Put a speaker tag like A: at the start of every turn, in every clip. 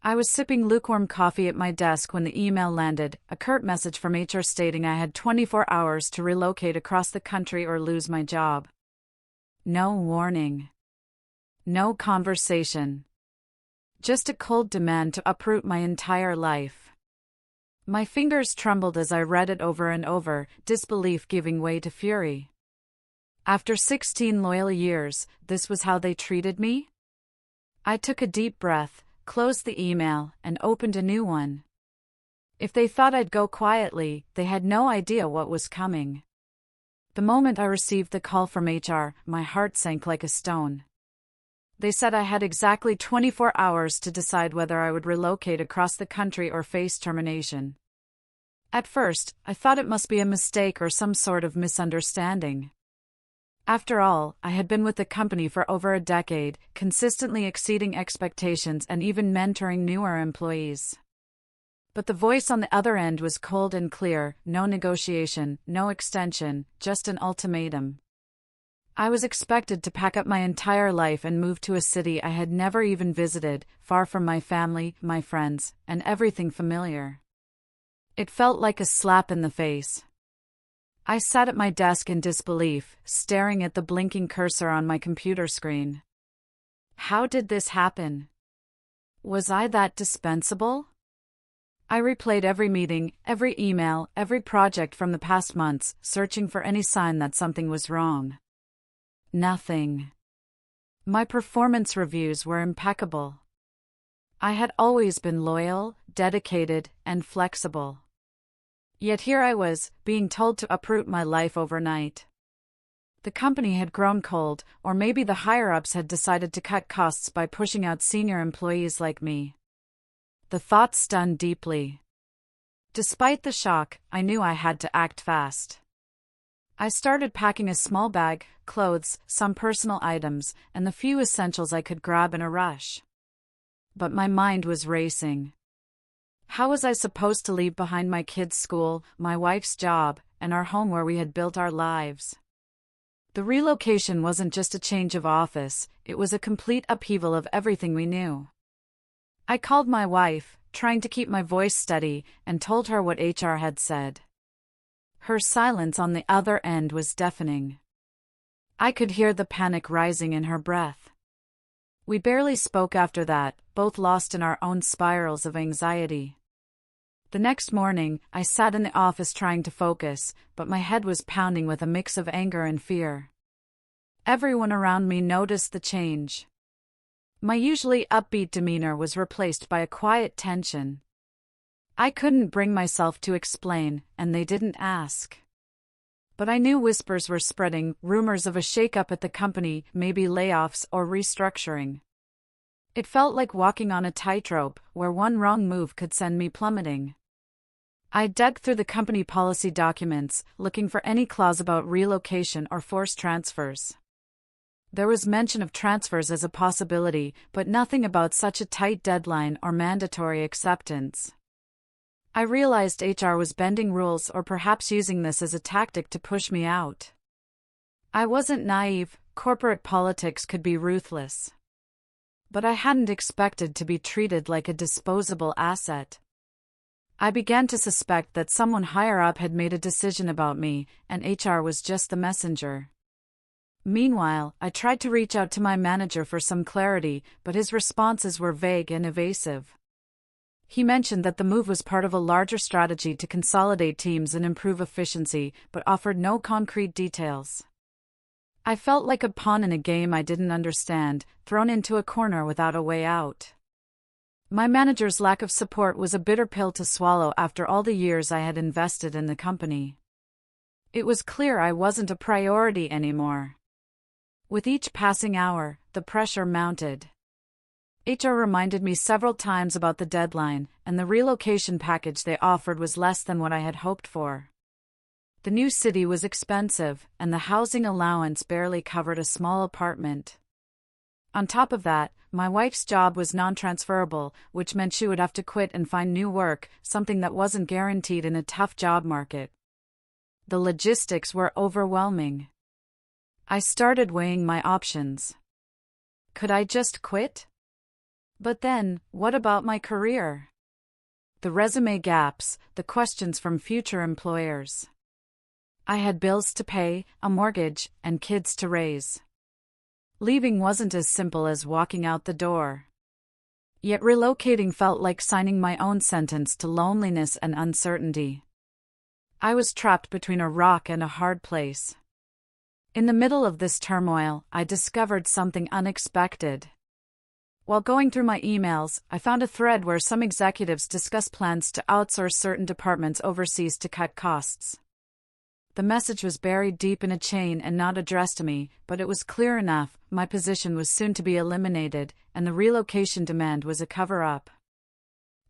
A: I was sipping lukewarm coffee at my desk when the email landed, a curt message from HR stating I had 24 hours to relocate across the country or lose my job. No warning. No conversation. Just a cold demand to uproot my entire life. My fingers trembled as I read it over and over, disbelief giving way to fury. After 16 loyal years, this was how they treated me? I took a deep breath, closed the email, and opened a new one. If they thought I'd go quietly, they had no idea what was coming. The moment I received the call from HR, my heart sank like a stone. They said I had exactly 24 hours to decide whether I would relocate across the country or face termination. At first, I thought it must be a mistake or some sort of misunderstanding. After all, I had been with the company for over a decade, consistently exceeding expectations and even mentoring newer employees. But the voice on the other end was cold and clear, no negotiation, no extension, just an ultimatum. I was expected to pack up my entire life and move to a city I had never even visited, far from my family, my friends, and everything familiar. It felt like a slap in the face. I sat at my desk in disbelief, staring at the blinking cursor on my computer screen. How did this happen? Was I that dispensable? I replayed every meeting, every email, every project from the past months, searching for any sign that something was wrong. Nothing. My performance reviews were impeccable. I had always been loyal, dedicated, and flexible. Yet here I was, being told to uproot my life overnight. The company had grown cold, or maybe the higher-ups had decided to cut costs by pushing out senior employees like me. The thought stunned deeply. Despite the shock, I knew I had to act fast. I started packing a small bag, clothes, some personal items, and the few essentials I could grab in a rush. But my mind was racing. How was I supposed to leave behind my kids' school, my wife's job, and our home where we had built our lives? The relocation wasn't just a change of office, it was a complete upheaval of everything we knew. I called my wife, trying to keep my voice steady, and told her what HR had said. Her silence on the other end was deafening. I could hear the panic rising in her breath. We barely spoke after that, both lost in our own spirals of anxiety. The next morning, I sat in the office trying to focus, but my head was pounding with a mix of anger and fear. Everyone around me noticed the change. My usually upbeat demeanor was replaced by a quiet tension. I couldn't bring myself to explain, and they didn't ask. But I knew whispers were spreading, rumors of a shakeup at the company, maybe layoffs or restructuring. It felt like walking on a tightrope, where one wrong move could send me plummeting. I dug through the company policy documents, looking for any clause about relocation or forced transfers. There was mention of transfers as a possibility, but nothing about such a tight deadline or mandatory acceptance. I realized HR was bending rules or perhaps using this as a tactic to push me out. I wasn't naive, corporate politics could be ruthless. But I hadn't expected to be treated like a disposable asset. I began to suspect that someone higher up had made a decision about me, and HR was just the messenger. Meanwhile, I tried to reach out to my manager for some clarity, but his responses were vague and evasive. He mentioned that the move was part of a larger strategy to consolidate teams and improve efficiency, but offered no concrete details. I felt like a pawn in a game I didn't understand, thrown into a corner without a way out. My manager's lack of support was a bitter pill to swallow after all the years I had invested in the company. It was clear I wasn't a priority anymore. With each passing hour, the pressure mounted. HR reminded me several times about the deadline, and the relocation package they offered was less than what I had hoped for. The new city was expensive, and the housing allowance barely covered a small apartment. On top of that, my wife's job was non-transferable, which meant she would have to quit and find new work, something that wasn't guaranteed in a tough job market. The logistics were overwhelming. I started weighing my options. Could I just quit? But then, what about my career? The resume gaps, the questions from future employers. I had bills to pay, a mortgage, and kids to raise. Leaving wasn't as simple as walking out the door. Yet relocating felt like signing my own sentence to loneliness and uncertainty. I was trapped between a rock and a hard place. In the middle of this turmoil, I discovered something unexpected. While going through my emails, I found a thread where some executives discuss plans to outsource certain departments overseas to cut costs. The message was buried deep in a chain and not addressed to me, but it was clear enough: my position was soon to be eliminated, and the relocation demand was a cover-up.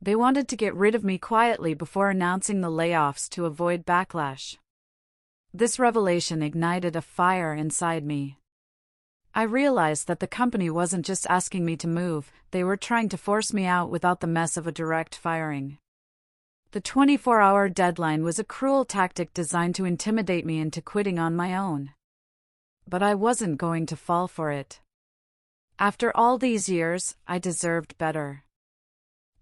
A: They wanted to get rid of me quietly before announcing the layoffs to avoid backlash. This revelation ignited a fire inside me. I realized that the company wasn't just asking me to move, they were trying to force me out without the mess of a direct firing. The 24-hour deadline was a cruel tactic designed to intimidate me into quitting on my own. But I wasn't going to fall for it. After all these years, I deserved better.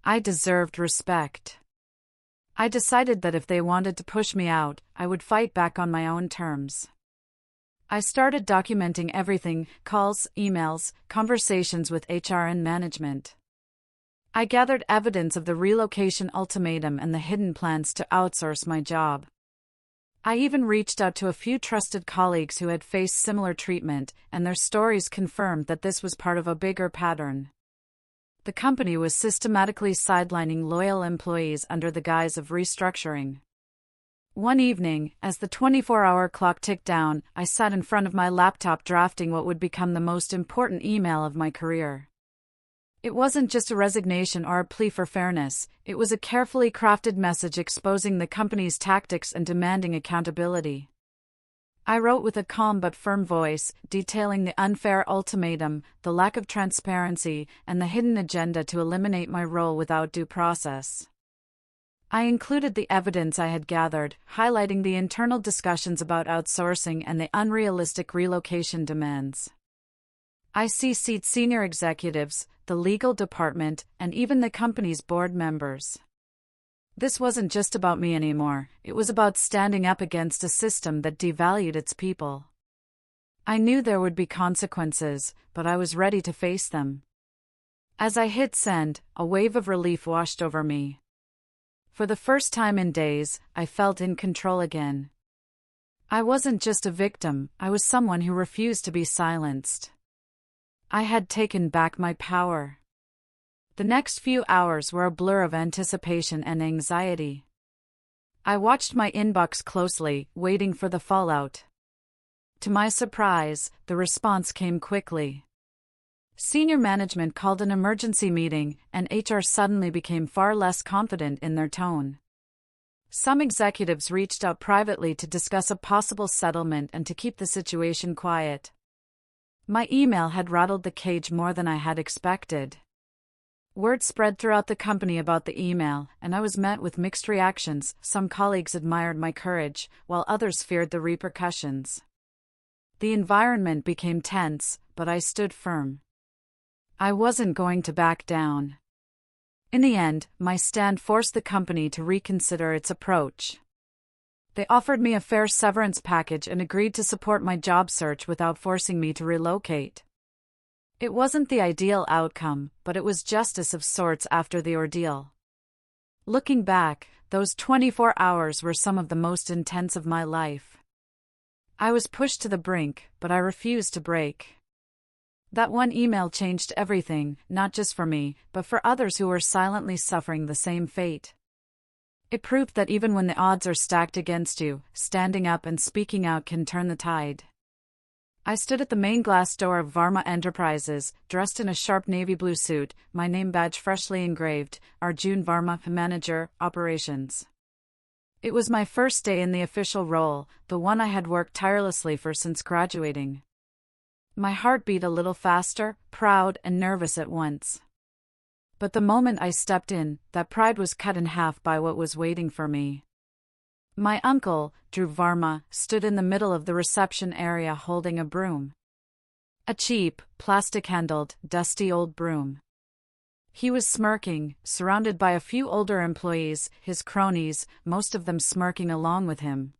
A: I deserved respect. I decided that if they wanted to push me out, I would fight back on my own terms. I started documenting everything: calls, emails, conversations with HR and management. I gathered evidence of the relocation ultimatum and the hidden plans to outsource my job. I even reached out to a few trusted colleagues who had faced similar treatment, and their stories confirmed that this was part of a bigger pattern. The company was systematically sidelining loyal employees under the guise of restructuring. One evening, as the 24-hour clock ticked down, I sat in front of my laptop drafting what would become the most important email of my career. It wasn't just a resignation or a plea for fairness, it was a carefully crafted message exposing the company's tactics and demanding accountability. I wrote with a calm but firm voice, detailing the unfair ultimatum, the lack of transparency, and the hidden agenda to eliminate my role without due process. I included the evidence I had gathered, highlighting the internal discussions about outsourcing and the unrealistic relocation demands. I CC'd senior executives, the legal department, and even the company's board members. This wasn't just about me anymore, it was about standing up against a system that devalued its people. I knew there would be consequences, but I was ready to face them. As I hit send, a wave of relief washed over me. For the first time in days, I felt in control again. I wasn't just a victim, I was someone who refused to be silenced. I had taken back my power. The next few hours were a blur of anticipation and anxiety. I watched my inbox closely, waiting for the fallout. To my surprise, the response came quickly. Senior management called an emergency meeting, and HR suddenly became far less confident in their tone. Some executives reached out privately to discuss a possible settlement and to keep the situation quiet. My email had rattled the cage more than I had expected. Word spread throughout the company about the email, and I was met with mixed reactions. Some colleagues admired my courage, while others feared the repercussions. The environment became tense, but I stood firm. I wasn't going to back down. In the end, my stand forced the company to reconsider its approach. They offered me a fair severance package and agreed to support my job search without forcing me to relocate. It wasn't the ideal outcome, but it was justice of sorts after the ordeal. Looking back, those 24 hours were some of the most intense of my life. I was pushed to the brink, but I refused to break. That one email changed everything, not just for me, but for others who were silently suffering the same fate. It proved that even when the odds are stacked against you, standing up and speaking out can turn the tide. I stood at the main glass door of Varma Enterprises, dressed in a sharp navy blue suit, my name badge freshly engraved, Arjun Varma, Manager, Operations. It was my first day in the official role, the one I had worked tirelessly for since graduating. My heart beat a little faster, proud and nervous at once. But the moment I stepped in, that pride was cut in half by what was waiting for me. My uncle, Drew Varma, stood in the middle of the reception area holding a broom. A cheap, plastic-handled, dusty old broom. He was smirking, surrounded by a few older employees, his cronies, most of them smirking along with him.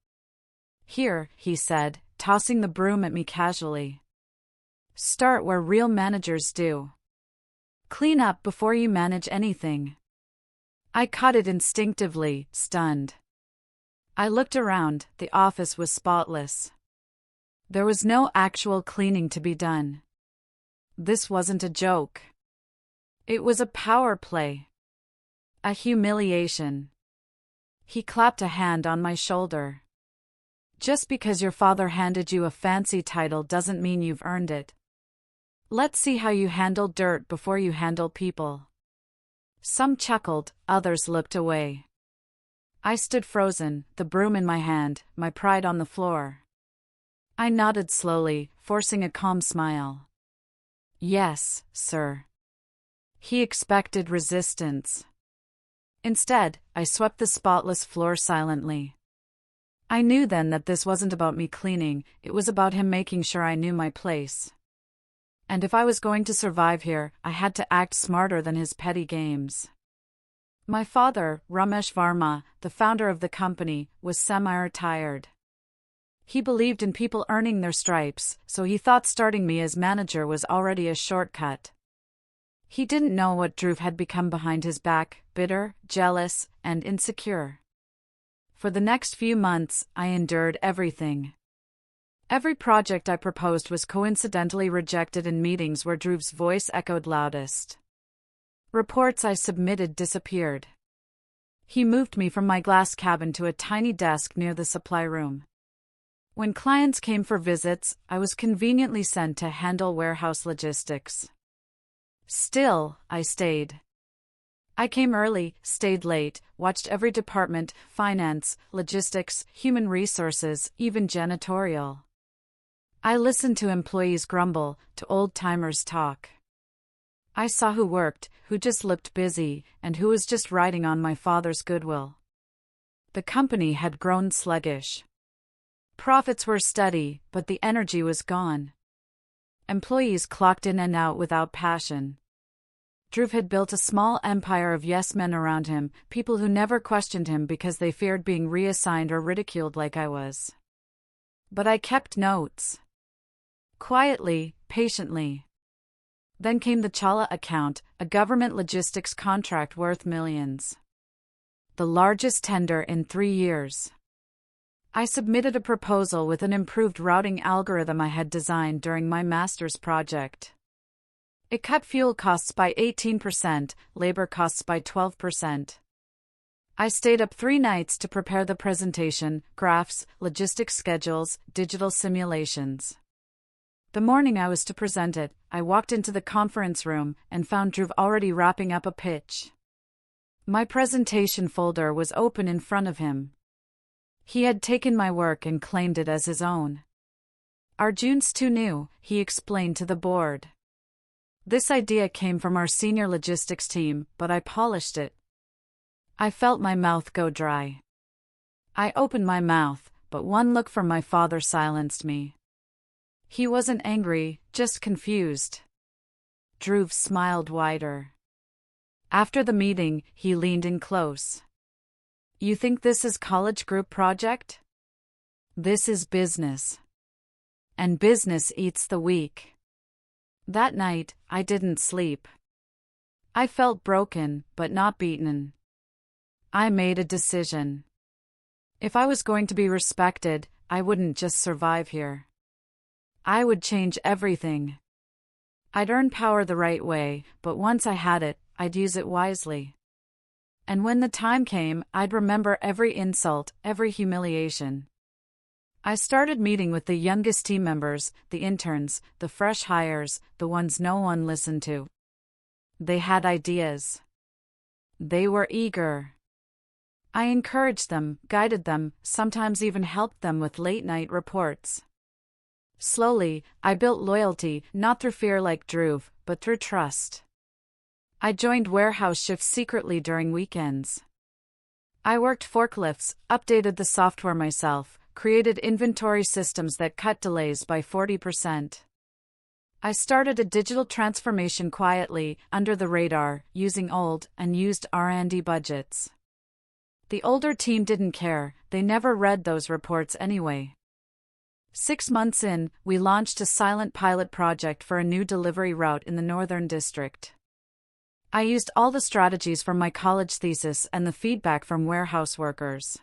A: "Here," he said, tossing the broom at me casually. "Start where real managers do. Clean up before you manage anything." I caught it instinctively, stunned. I looked around, the office was spotless. There was no actual cleaning to be done. This wasn't a joke. It was a power play. A humiliation. He clapped a hand on my shoulder. "Just because your father handed you a fancy title doesn't mean you've earned it. Let's see how you handle dirt before you handle people." Some chuckled, others looked away. I stood frozen, the broom in my hand, my pride on the floor. I nodded slowly, forcing a calm smile. "Yes, sir." He expected resistance. Instead, I swept the spotless floor silently. I knew then that this wasn't about me cleaning, it was about him making sure I knew my place. And if I was going to survive here, I had to act smarter than his petty games. My father, Ramesh Varma, the founder of the company, was semi-retired. He believed in people earning their stripes, so he thought starting me as manager was already a shortcut. He didn't know what Dhruv had become behind his back, bitter, jealous, and insecure. For the next few months, I endured everything. Every project I proposed was coincidentally rejected in meetings where Dhruv's voice echoed loudest. Reports I submitted disappeared. He moved me from my glass cabin to a tiny desk near the supply room. When clients came for visits, I was conveniently sent to handle warehouse logistics. Still, I stayed. I came early, stayed late, watched every department, finance, logistics, human resources, even janitorial. I listened to employees grumble, to old-timers talk. I saw who worked, who just looked busy, and who was just riding on my father's goodwill. The company had grown sluggish. Profits were steady, but the energy was gone. Employees clocked in and out without passion. Dhruv had built a small empire of yes-men around him, people who never questioned him because they feared being reassigned or ridiculed like I was. But I kept notes. Quietly, patiently. Then came the Chala account, a government logistics contract worth millions. The largest tender in 3 years. I submitted a proposal with an improved routing algorithm I had designed during my master's project. It cut fuel costs by 18%, labor costs by 12%. I stayed up 3 nights to prepare the presentation, graphs, logistics schedules, digital simulations. The morning I was to present it, I walked into the conference room and found Dhruv already wrapping up a pitch. My presentation folder was open in front of him. He had taken my work and claimed it as his own. "Arjun's too new," he explained to the board. This idea came from our senior logistics team, but I polished it. I felt my mouth go dry. I opened my mouth, but one look from my father silenced me. He wasn't angry, just confused. Dhruv smiled wider. After the meeting, he leaned in close. "You think this is college group project? This is business. And business eats the weak." That night, I didn't sleep. I felt broken, but not beaten. I made a decision. If I was going to be respected, I wouldn't just survive here. I would change everything. I'd earn power the right way, but once I had it, I'd use it wisely. And when the time came, I'd remember every insult, every humiliation. I started meeting with the youngest team members, the interns, the fresh hires, the ones no one listened to. They had ideas. They were eager. I encouraged them, guided them, sometimes even helped them with late-night reports. Slowly, I built loyalty, not through fear like Dhruv, but through trust. I joined warehouse shifts secretly during weekends. I worked forklifts, updated the software myself, created inventory systems that cut delays by 40%. I started a digital transformation quietly, under the radar, using old and used R&D budgets. The older team didn't care, they never read those reports anyway. 6 months in, we launched a silent pilot project for a new delivery route in the Northern District. I used all the strategies from my college thesis and the feedback from warehouse workers.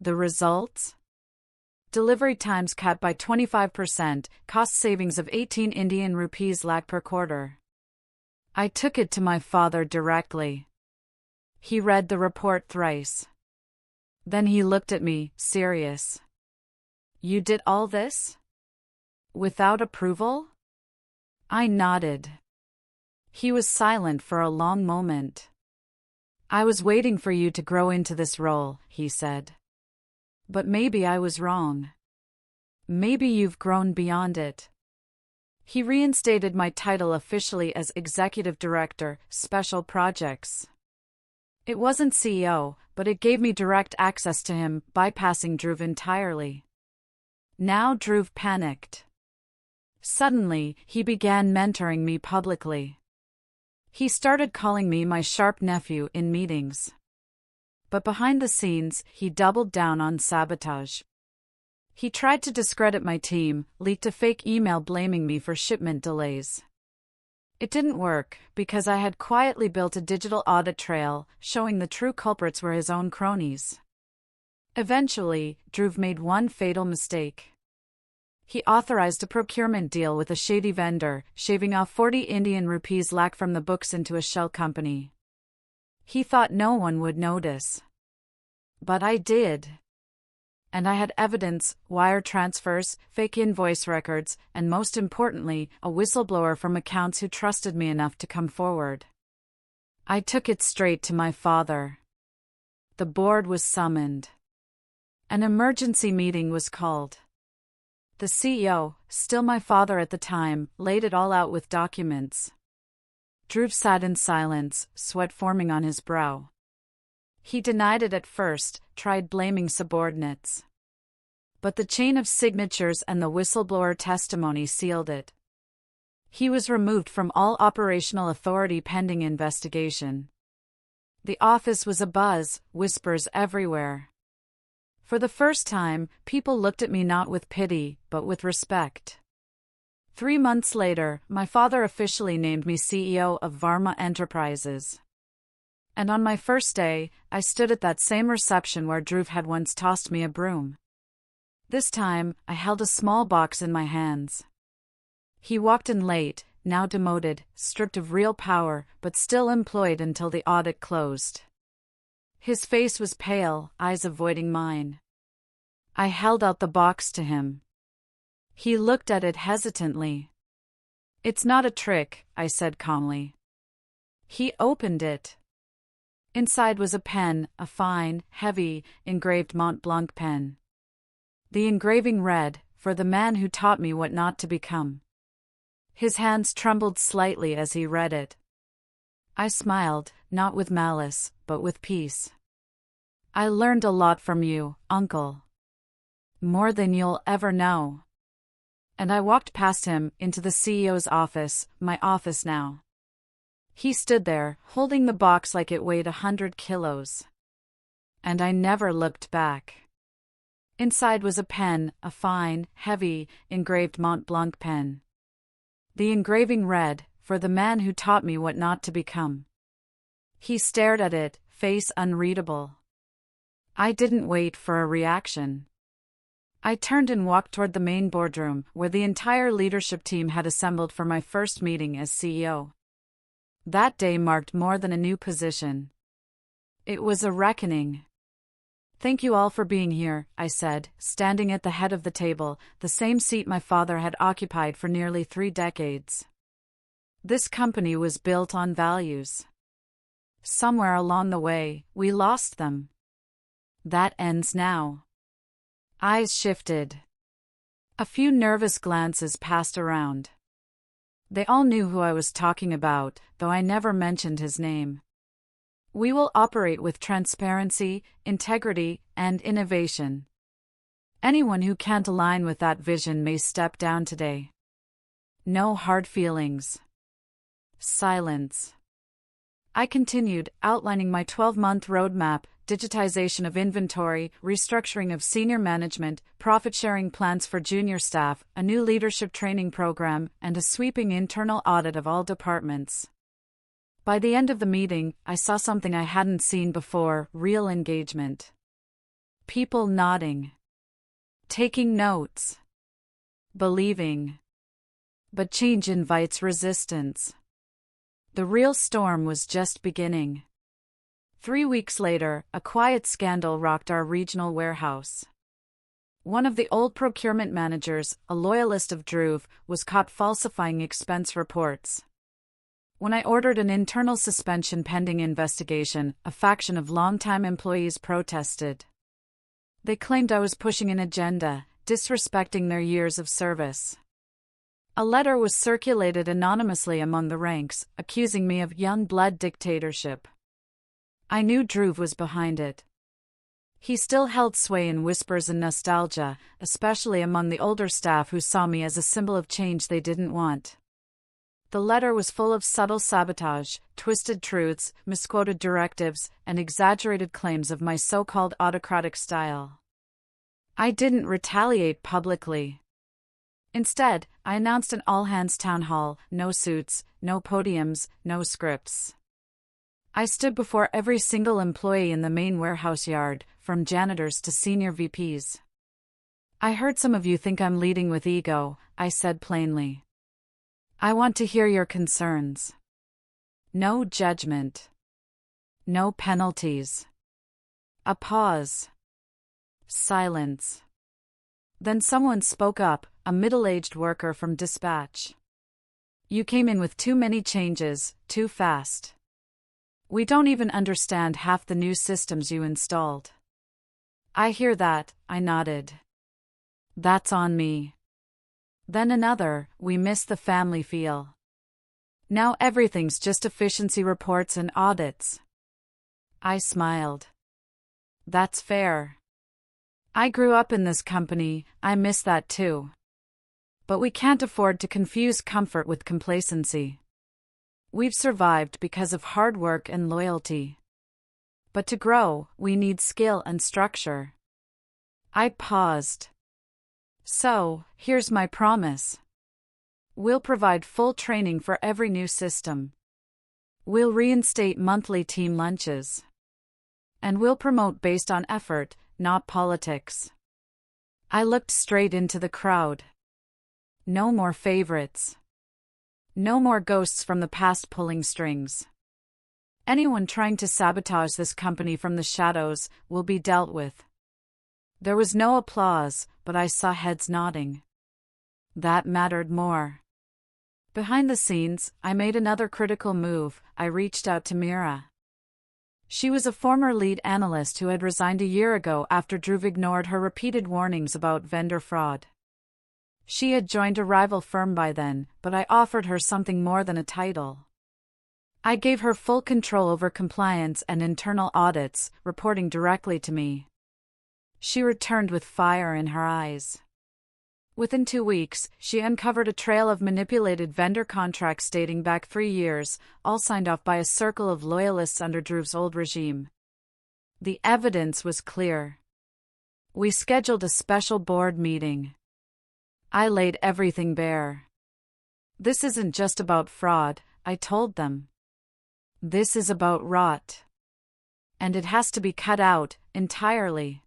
A: The results? Delivery times cut by 25%, cost savings of 18 Indian rupees lakh per quarter. I took it to my father directly. He read the report thrice. Then he looked at me, serious. You did all this? Without approval? I nodded. He was silent for a long moment. I was waiting for you to grow into this role, he said. But maybe I was wrong. Maybe you've grown beyond it. He reinstated my title officially as Executive Director, Special Projects. It wasn't CEO, but it gave me direct access to him, bypassing Dhruv entirely. Now Dhruv panicked. Suddenly, he began mentoring me publicly. He started calling me my sharp nephew in meetings. But behind the scenes, he doubled down on sabotage. He tried to discredit my team, leaked a fake email blaming me for shipment delays. It didn't work, because I had quietly built a digital audit trail, showing the true culprits were his own cronies. Eventually, Dhruv made one fatal mistake. He authorized a procurement deal with a shady vendor, shaving off 40 Indian rupees lakh from the books into a shell company. He thought no one would notice. But I did. And I had evidence, wire transfers, fake invoice records, and most importantly, a whistleblower from accounts who trusted me enough to come forward. I took it straight to my father. The board was summoned. An emergency meeting was called. The CEO, still my father at the time, laid it all out with documents. Dhruv sat in silence, sweat forming on his brow. He denied it at first, tried blaming subordinates. But the chain of signatures and the whistleblower testimony sealed it. He was removed from all operational authority pending investigation. The office was abuzz, whispers everywhere. For the first time, people looked at me not with pity, but with respect. 3 months later, my father officially named me CEO of Varma Enterprises. And on my first day, I stood at that same reception where Dhruv had once tossed me a broom. This time, I held a small box in my hands. He walked in late, now demoted, stripped of real power, but still employed until the audit closed. His face was pale, eyes avoiding mine. I held out the box to him. He looked at it hesitantly. It's not a trick, I said calmly. He opened it. Inside was a pen, a fine, heavy, engraved Mont Blanc pen. The engraving read, "For the man who taught me what not to become." His hands trembled slightly as he read it. I smiled, not with malice, but with peace. I learned a lot from you, Uncle. More than you'll ever know. And I walked past him, into the CEO's office, my office now. He stood there, holding the box like it weighed 100 kilos. And I never looked back. Inside was a pen, a fine, heavy, engraved Mont Blanc pen. The engraving read, "For the man who taught me what not to become." He stared at it, face unreadable. I didn't wait for a reaction. I turned and walked toward the main boardroom, where the entire leadership team had assembled for my first meeting as CEO. That day marked more than a new position. It was a reckoning. "Thank you all for being here," I said, standing at the head of the table, the same seat my father had occupied for nearly 3 decades. This company was built on values. Somewhere along the way, we lost them. That ends now. Eyes shifted. A few nervous glances passed around. They all knew who I was talking about, though I never mentioned his name. We will operate with transparency, integrity, and innovation. Anyone who can't align with that vision may step down today. No hard feelings. Silence. I continued, outlining my 12-month roadmap: digitization of inventory, restructuring of senior management, profit-sharing plans for junior staff, a new leadership training program, and a sweeping internal audit of all departments. By the end of the meeting, I saw something I hadn't seen before: real engagement. People nodding. Taking notes. Believing. But change invites resistance. The real storm was just beginning. 3 weeks later, a quiet scandal rocked our regional warehouse. One of the old procurement managers, a loyalist of Druve, was caught falsifying expense reports. When I ordered an internal suspension pending investigation, a faction of longtime employees protested. They claimed I was pushing an agenda, disrespecting their years of service. A letter was circulated anonymously among the ranks, accusing me of young blood dictatorship. I knew Druve was behind it. He still held sway in whispers and nostalgia, especially among the older staff who saw me as a symbol of change they didn't want. The letter was full of subtle sabotage, twisted truths, misquoted directives, and exaggerated claims of my so-called autocratic style. I didn't retaliate publicly. Instead, I announced an all-hands town hall: no suits, no podiums, no scripts. I stood before every single employee in the main warehouse yard, from janitors to senior VPs. "I heard some of you think I'm leading with ego," I said plainly. "I want to hear your concerns. No judgment. No penalties." A pause. Silence. Then someone spoke up, a middle-aged worker from dispatch. "You came in with too many changes, too fast. We don't even understand half the new systems you installed." "I hear that," I nodded. "That's on me." Then another: "We miss the family feel. Now everything's just efficiency reports and audits." I smiled. "That's fair. I grew up in this company, I miss that too. But we can't afford to confuse comfort with complacency. We've survived because of hard work and loyalty. But to grow, we need skill and structure." I paused. "So, here's my promise. We'll provide full training for every new system. We'll reinstate monthly team lunches. And we'll promote based on effort, not politics." I looked straight into the crowd. No more favorites. No more ghosts from the past pulling strings. Anyone trying to sabotage this company from the shadows will be dealt with. There was no applause, but I saw heads nodding. That mattered more. Behind the scenes, I made another critical move. I reached out to Mira. She was a former lead analyst who had resigned a year ago after Druve ignored her repeated warnings about vendor fraud. She had joined a rival firm by then, but I offered her something more than a title. I gave her full control over compliance and internal audits, reporting directly to me. She returned with fire in her eyes. Within 2 weeks, she uncovered a trail of manipulated vendor contracts dating back 3 years, all signed off by a circle of loyalists under Druve's old regime. The evidence was clear. We scheduled a special board meeting. I laid everything bare. "This isn't just about fraud," I told them. "This is about rot. And it has to be cut out, entirely."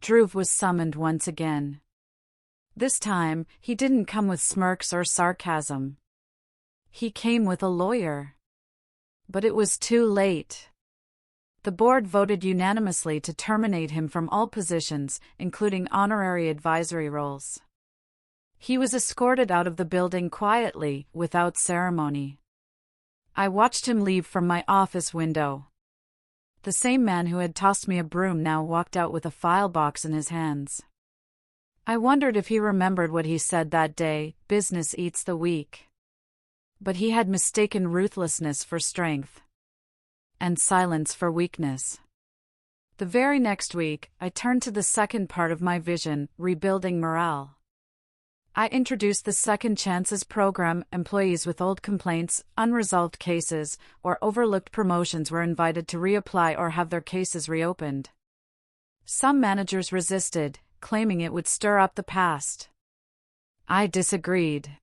A: Druve was summoned once again. This time, he didn't come with smirks or sarcasm. He came with a lawyer. But it was too late. The board voted unanimously to terminate him from all positions, including honorary advisory roles. He was escorted out of the building quietly, without ceremony. I watched him leave from my office window. The same man who had tossed me a broom now walked out with a file box in his hands. I wondered if he remembered what he said that day: "Business eats the weak." But he had mistaken ruthlessness for strength. And silence for weakness. The very next week, I turned to the second part of my vision: rebuilding morale. I introduced the Second Chances program. Employees with old complaints, unresolved cases, or overlooked promotions were invited to reapply or have their cases reopened. Some managers resisted, claiming it would stir up the past. I disagreed.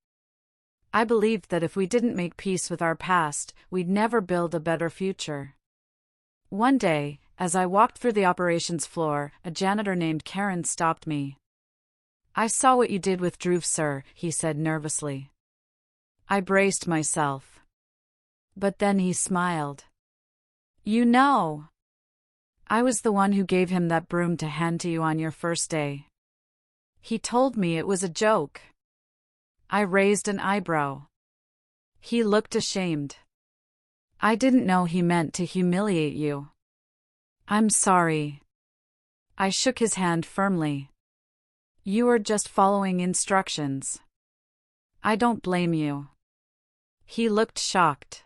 A: I believed that if we didn't make peace with our past, we'd never build a better future. One day, as I walked through the operations floor, a janitor named Karen stopped me. "I saw what you did with Dhruv, sir," he said nervously. I braced myself. But then he smiled. "You know, I was the one who gave him that broom to hand to you on your first day." He told me it was a joke. I raised an eyebrow. He looked ashamed. "I didn't know he meant to humiliate you." "I'm sorry." I shook his hand firmly. "You were just following instructions. I don't blame you." He looked shocked.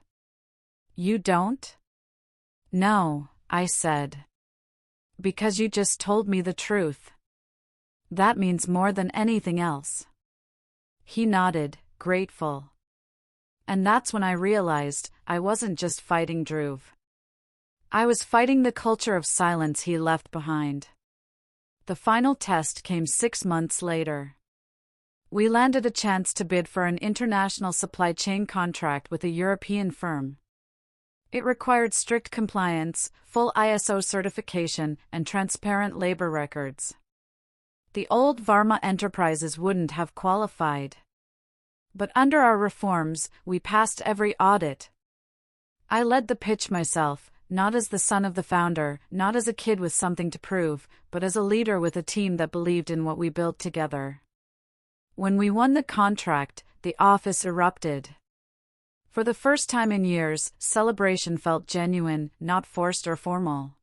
A: "You don't?" "No," I said. "Because you just told me the truth. That means more than anything else." He nodded, grateful. And that's when I realized I wasn't just fighting Dhruv. I was fighting the culture of silence he left behind. The final test came 6 months later. We landed a chance to bid for an international supply chain contract with a European firm. It required strict compliance, full ISO certification, and transparent labor records. The old Varma enterprises wouldn't have qualified. But under our reforms, we passed every audit. I led the pitch myself, not as the son of the founder, not as a kid with something to prove, but as a leader with a team that believed in what we built together. When we won the contract, the office erupted. For the first time in years, celebration felt genuine, not forced or formal.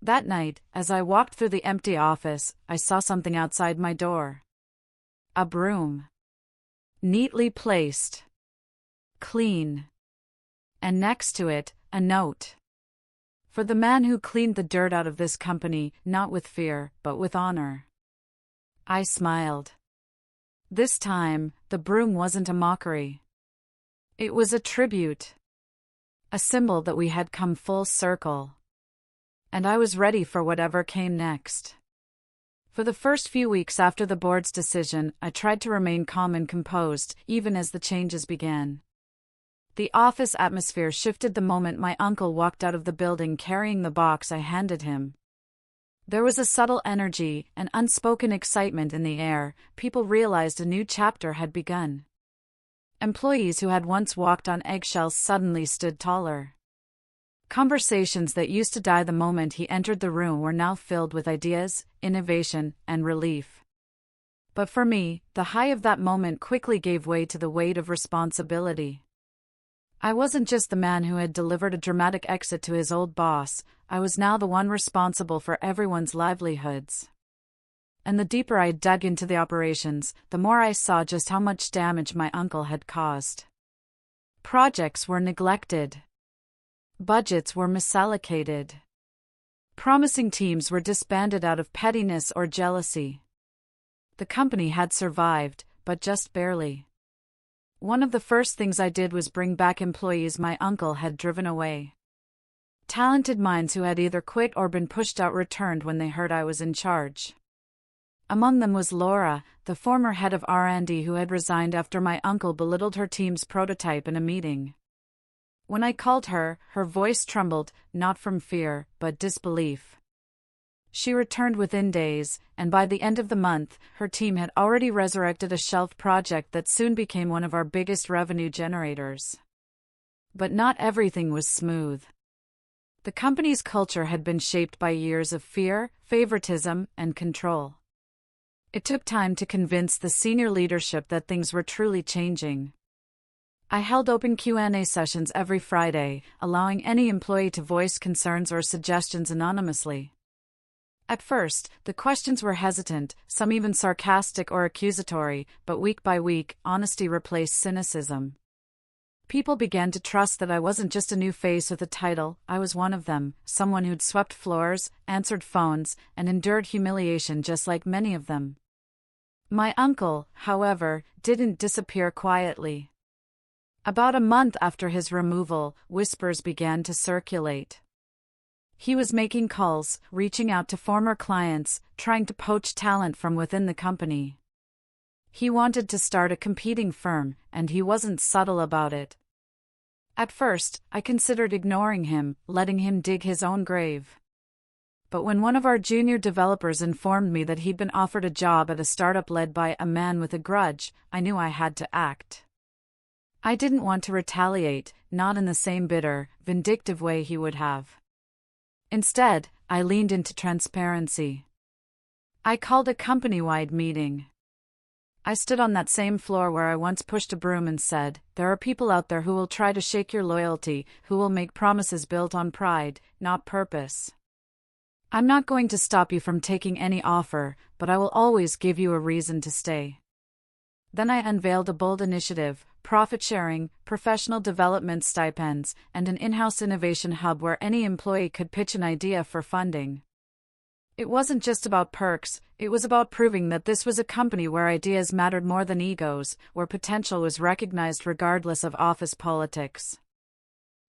A: That night, as I walked through the empty office, I saw something outside my door. A broom. Neatly placed. Clean. And next to it, a note. For the man who cleaned the dirt out of this company, not with fear, but with honor. I smiled. This time, the broom wasn't a mockery. It was a tribute. A symbol that we had come full circle. And I was ready for whatever came next. For the first few weeks after the board's decision, I tried to remain calm and composed, even as the changes began. The office atmosphere shifted the moment my uncle walked out of the building carrying the box I handed him. There was a subtle energy, an unspoken excitement in the air. People realized a new chapter had begun. Employees who had once walked on eggshells suddenly stood taller. Conversations that used to die the moment he entered the room were now filled with ideas, innovation, and relief. But for me, the high of that moment quickly gave way to the weight of responsibility. I wasn't just the man who had delivered a dramatic exit to his old boss, I was now the one responsible for everyone's livelihoods. And the deeper I dug into the operations, the more I saw just how much damage my uncle had caused. Projects were neglected. Budgets were misallocated. Promising teams were disbanded out of pettiness or jealousy. The company had survived, but just barely. One of the first things I did was bring back employees my uncle had driven away. Talented minds who had either quit or been pushed out returned when they heard I was in charge. Among them was Laura, the former head of R&D who had resigned after my uncle belittled her team's prototype in a meeting. When I called her, her voice trembled, not from fear, but disbelief. She returned within days, and by the end of the month, her team had already resurrected a shelved project that soon became one of our biggest revenue generators. But not everything was smooth. The company's culture had been shaped by years of fear, favoritism, and control. It took time to convince the senior leadership that things were truly changing. I held open Q&A sessions every Friday, allowing any employee to voice concerns or suggestions anonymously. At first, the questions were hesitant, some even sarcastic or accusatory, but week by week, honesty replaced cynicism. People began to trust that I wasn't just a new face with a title, I was one of them, someone who'd swept floors, answered phones, and endured humiliation just like many of them. My uncle, however, didn't disappear quietly. About a month after his removal, whispers began to circulate. He was making calls, reaching out to former clients, trying to poach talent from within the company. He wanted to start a competing firm, and he wasn't subtle about it. At first, I considered ignoring him, letting him dig his own grave. But when one of our junior developers informed me that he'd been offered a job at a startup led by a man with a grudge, I knew I had to act. I didn't want to retaliate, not in the same bitter, vindictive way he would have. Instead, I leaned into transparency. I called a company-wide meeting. I stood on that same floor where I once pushed a broom and said, "There are people out there who will try to shake your loyalty, who will make promises built on pride, not purpose. I'm not going to stop you from taking any offer, but I will always give you a reason to stay." Then I unveiled a bold initiative: profit sharing, professional development stipends, and an in-house innovation hub where any employee could pitch an idea for funding. It wasn't just about perks, it was about proving that this was a company where ideas mattered more than egos, where potential was recognized regardless of office politics.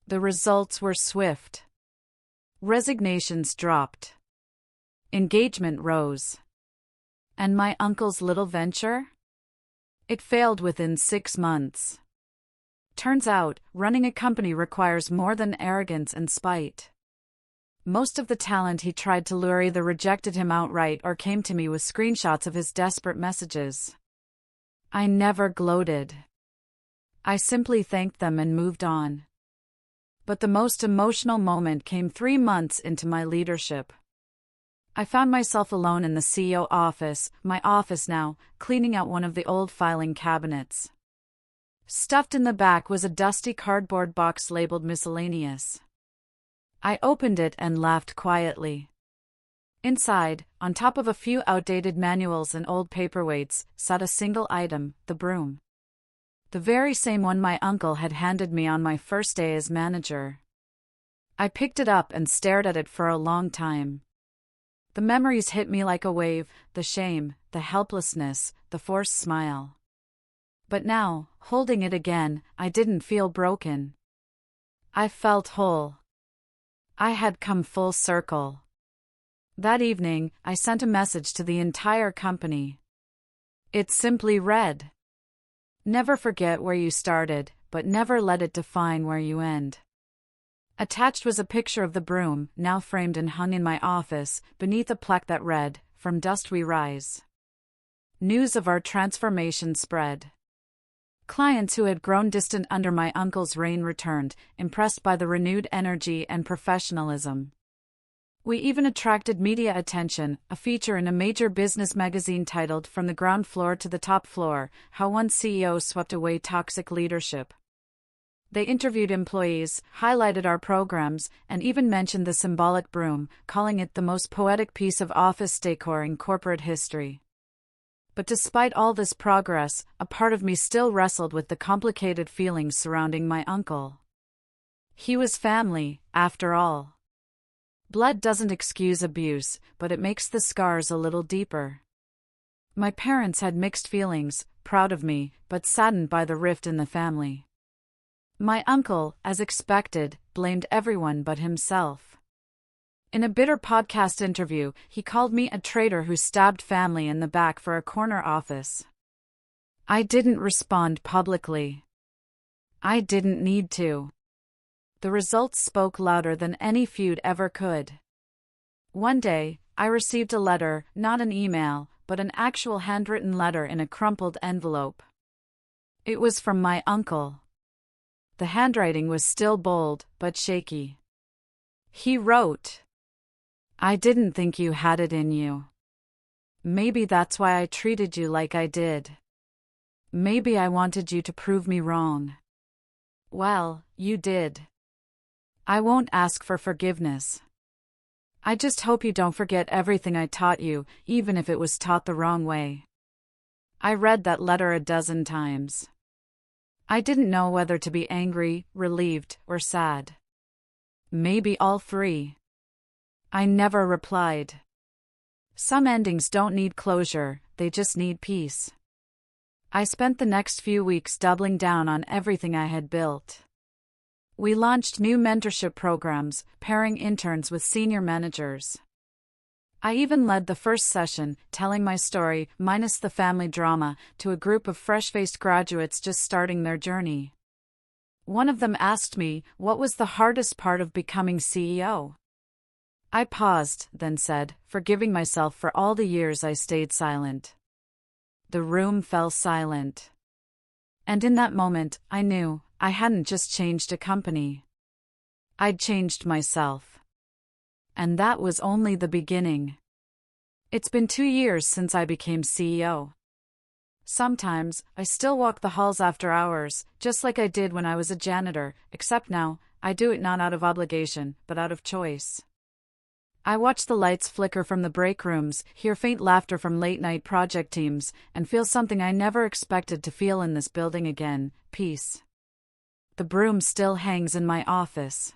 A: The results were swift. Resignations dropped. Engagement rose. And my uncle's little venture? It failed within 6 months. Turns out, running a company requires more than arrogance and spite. Most of the talent he tried to lure either rejected him outright or came to me with screenshots of his desperate messages. I never gloated. I simply thanked them and moved on. But the most emotional moment came 3 months into my leadership. I found myself alone in the CEO office, my office now, cleaning out one of the old filing cabinets. Stuffed in the back was a dusty cardboard box labeled miscellaneous. I opened it and laughed quietly. Inside, on top of a few outdated manuals and old paperweights, sat a single item: the broom. The very same one my uncle had handed me on my first day as manager. I picked it up and stared at it for a long time. The memories hit me like a wave: the shame, the helplessness, the forced smile. But now, holding it again, I didn't feel broken. I felt whole. I had come full circle. That evening, I sent a message to the entire company. It simply read: "Never forget where you started, but never let it define where you end." Attached was a picture of the broom, now framed and hung in my office, beneath a plaque that read, "From dust we rise." News of our transformation spread. Clients who had grown distant under my uncle's reign returned, impressed by the renewed energy and professionalism. We even attracted media attention, a feature in a major business magazine titled "From the Ground Floor to the Top Floor: How One CEO Swept Away Toxic Leadership." They interviewed employees, highlighted our programs, and even mentioned the symbolic broom, calling it the most poetic piece of office decor in corporate history. But despite all this progress, a part of me still wrestled with the complicated feelings surrounding my uncle. He was family, after all. Blood doesn't excuse abuse, but it makes the scars a little deeper. My parents had mixed feelings, proud of me, but saddened by the rift in the family. My uncle, as expected, blamed everyone but himself. In a bitter podcast interview, he called me a traitor who stabbed family in the back for a corner office. I didn't respond publicly. I didn't need to. The results spoke louder than any feud ever could. One day, I received a letter, not an email, but an actual handwritten letter in a crumpled envelope. It was from my uncle. The handwriting was still bold, but shaky. He wrote, "I didn't think you had it in you. Maybe that's why I treated you like I did. Maybe I wanted you to prove me wrong. Well, you did. I won't ask for forgiveness. I just hope you don't forget everything I taught you, even if it was taught the wrong way." I read that letter a dozen times. I didn't know whether to be angry, relieved, or sad. Maybe all three. I never replied. Some endings don't need closure, they just need peace. I spent the next few weeks doubling down on everything I had built. We launched new mentorship programs, pairing interns with senior managers. I even led the first session, telling my story, minus the family drama, to a group of fresh-faced graduates just starting their journey. One of them asked me, what was the hardest part of becoming CEO? I paused, then said, forgiving myself for all the years I stayed silent. The room fell silent. And in that moment, I knew I hadn't just changed a company. I'd changed myself. And that was only the beginning. It's been 2 years since I became CEO. Sometimes, I still walk the halls after hours, just like I did when I was a janitor, except now, I do it not out of obligation, but out of choice. I watch the lights flicker from the break rooms, hear faint laughter from late-night project teams, and feel something I never expected to feel in this building again: peace. The broom still hangs in my office.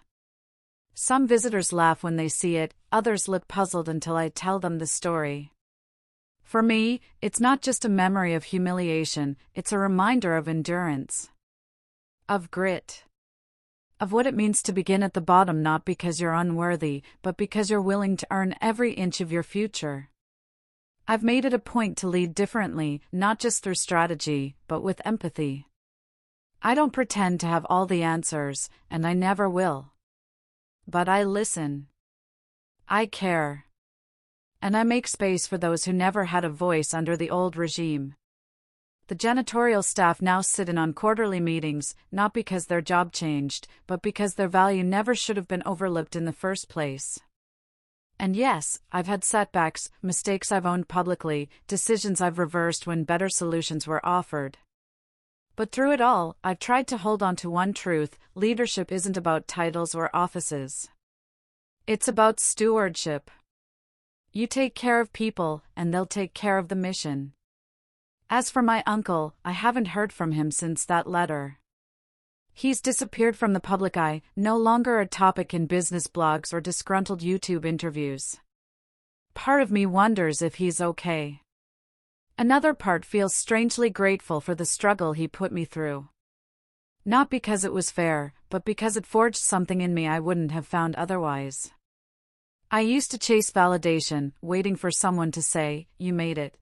A: Some visitors laugh when they see it, others look puzzled until I tell them the story. For me, it's not just a memory of humiliation, it's a reminder of endurance. Of grit. Of what it means to begin at the bottom, not because you're unworthy, but because you're willing to earn every inch of your future. I've made it a point to lead differently, not just through strategy, but with empathy. I don't pretend to have all the answers, and I never will. But I listen. I care. And I make space for those who never had a voice under the old regime. The janitorial staff now sit in on quarterly meetings, not because their job changed, but because their value never should have been overlooked in the first place. And yes, I've had setbacks, mistakes I've owned publicly, decisions I've reversed when better solutions were offered. But through it all, I've tried to hold on to one truth: leadership isn't about titles or offices. It's about stewardship. You take care of people, and they'll take care of the mission. As for my uncle, I haven't heard from him since that letter. He's disappeared from the public eye, no longer a topic in business blogs or disgruntled YouTube interviews. Part of me wonders if he's okay. Another part feels strangely grateful for the struggle he put me through. Not because it was fair, but because it forged something in me I wouldn't have found otherwise. I used to chase validation, waiting for someone to say, "You made it."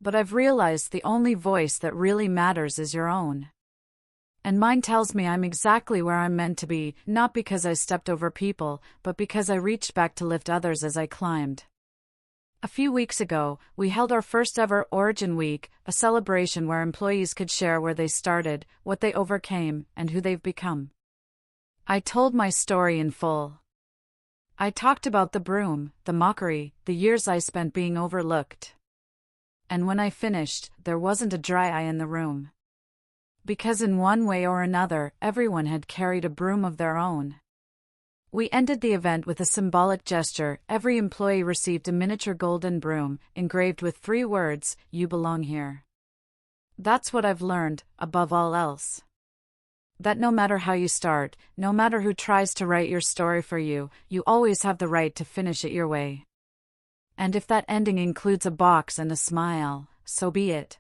A: But I've realized the only voice that really matters is your own. And mine tells me I'm exactly where I'm meant to be, not because I stepped over people, but because I reached back to lift others as I climbed. A few weeks ago, we held our first ever Origin Week, a celebration where employees could share where they started, what they overcame, and who they've become. I told my story in full. I talked about the broom, the mockery, the years I spent being overlooked. And when I finished, there wasn't a dry eye in the room. Because in one way or another, everyone had carried a broom of their own. We ended the event with a symbolic gesture. Every employee received a miniature golden broom, engraved with 3 words: "You belong here." That's what I've learned, above all else. That no matter how you start, no matter who tries to write your story for you, you always have the right to finish it your way. And if that ending includes a box and a smile, so be it.